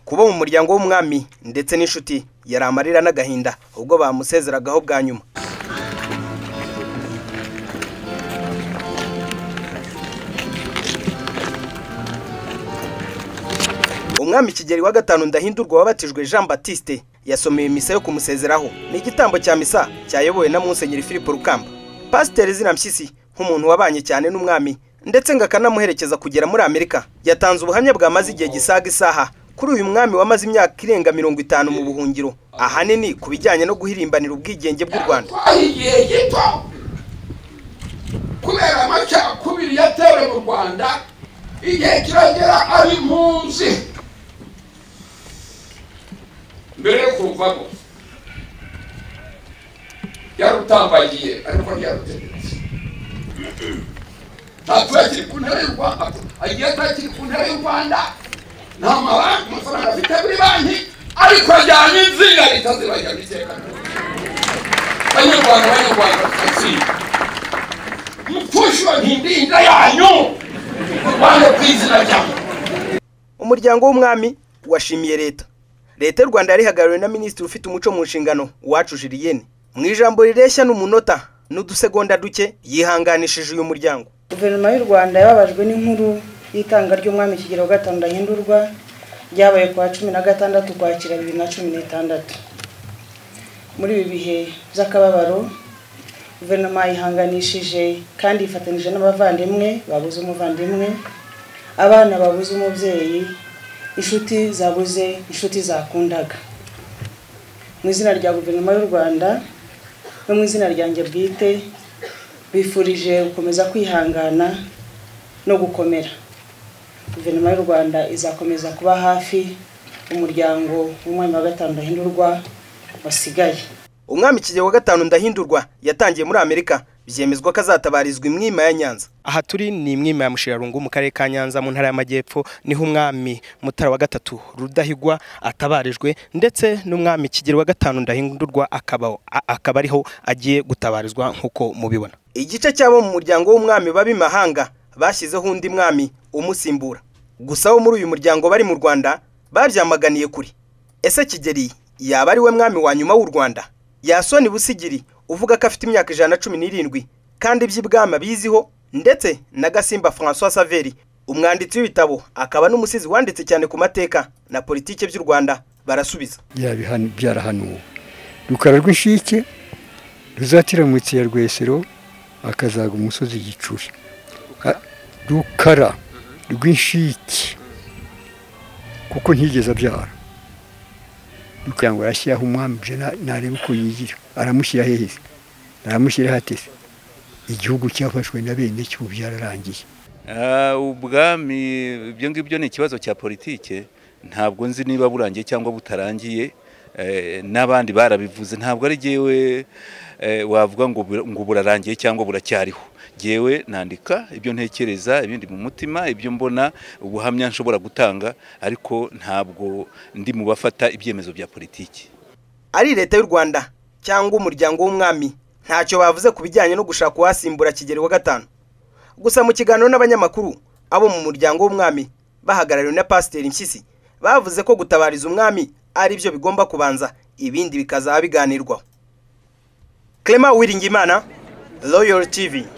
kuba mu muryango w'umwami ndetse n'inshuti yari amarira n'agahinda ubwo bamusezeragaho bwa nyuma. Umwami Kigeli wa gatanu Ndahindurwa wabatijwe Jean Baptiste yasomeye misa yo kumusezeraho. Ni igitambo cya misa cyayobowe na Musenyeri Philippe Rukamba. Pasiteri Zina Mpyisi nk'umuntu wabanye cyane n'umwami ndetse ngakanamuherekeza kugera muri Amerika, yatanze ubuhamya bwamaze igihe gisaga isaha kuri uyu mwami wamaze imyaka irenga 50 mu buhungiro, ahanini kubijyanye no guhirimbanira ubwigenge bw'u Rwanda. Igihe gito kubera amacakubiri yatewe mu Rwanda, igihe kiragera ari impunzi. Mbere yo kuvamo yarutambagiye ariko yarutegetse. Ntatwakiri ku ntebe y'u Rwanda, agiye atakiri ku ntebe y'u Rwanda, nta mabanki amafaranga afite muri banki, ariko ajyanye inzira ritazibajya bitekana. Banyarwanda twatsinda mupfushwa ntindinda yanyu Rwanda kwizina cyane. Umuryango w'umwami washimiye leta y'u Rwanda yarihagarariwe na minisitiri ufite umuco mu nshingano Uwacu Julienne. Mu ijambo rireshya n'umunota n'udusegonda duke yihanganishije uyu muryango. Guverinoma y'u Rwanda yababajwe n'inkuru y'itanga ry'umwami Kigeli wa gatanu Ndahindurwa ryabaye kwa 16 Ukwakira 2016. Muri ibi bihe by'akababaro, guverinoma yihanganishije kandi ifatanije n'abavandimwe babuze umuvandimwe, abana babuze umubyeyi, inshuti zabuze inshuti zakundaga. Mu izina rya guverinoma y'u Rwanda no mu izina ryanjye bwite bifurije gukomeza kwihangana no gukomera. Guverinoma y'u Rwanda izakomeza kuba hafi umuryango w'umwami wa gatanu Ndahindurwa wasigaye. Umwami Kigeli wa gatanu Ndahindurwa yatangiye muri Amerika, byemezwa ko azatabarizwa imwima ya Nyanza. Aha turi ni imwima ya Mushirarungu mu karere ka Nyanza mu ntara y'Amajyepfo, niho umwami Mutara wa gatatu Rudahigwa atabarijwe, ndetse n'umwami Kigeli wa gatanu Ndahindurwa akaba ariho agiye gutabarizwa nkuko mubibona. Igice cyabo mu muryango w'umwami babimahanga bashyizeho undi mwami umusimbura. Gusa wo muri uyu muryango bari mu Rwanda babyamaganiye kuri. Ese Kigeli yaba ari we mwami wa nyuma w'u Rwanda? Yasoni Busigiri uvuga ko afite imyaka 117 kandi iby'ibwama biziho, ndetse na Gasimba François Saveri umwanditsi w'ibitabo akaba n'umusizi wanditse cyane ku mateka na politike by'u Rwanda barasubiza. Byarahanuwe Rukara rw'Inshike ruzatira mu tsiya Rwesero akazaga umusozi Gicuri. Rukara rw'Inshike kuko ntigeze abyara, cyangwa arashyiraho umwami nareba uko yigira, aramushyira heheze, aramushyira hatese. Igihugu cyafashwe na bene cyo byararangiye. Ubwami ibyo ngibyo ni ikibazo cya politike, ntabwo nzi niba burangiye cyangwa butarangiye. N'abandi barabivuze, ntabwo ari jewe wavuga ngo burarangiye cyangwa buracyariho. Jewe nandika ibyo ntekereza, ibindi mu mutima, ibyo mbona, ubuhamya nshobora gutanga, ariko ntabwo ndi mu bafata ibyemezo bya politiki. Ari leta y'u Rwanda cyangwa umuryango w'umwami ntacyo bavuze ku bijyanye no gushaka uwasimbura Kigeli wa gatanu. Gusa mu kiganiro n'abanyamakuru, abo mu muryango w'umwami bahagarariwe na Pasiteri Mpyisi bavuze ko gutabariza umwami ari byo bigomba kubanza, ibindi bikazaba biganirwaho. Clement Uwiringiyimana, Royal TV.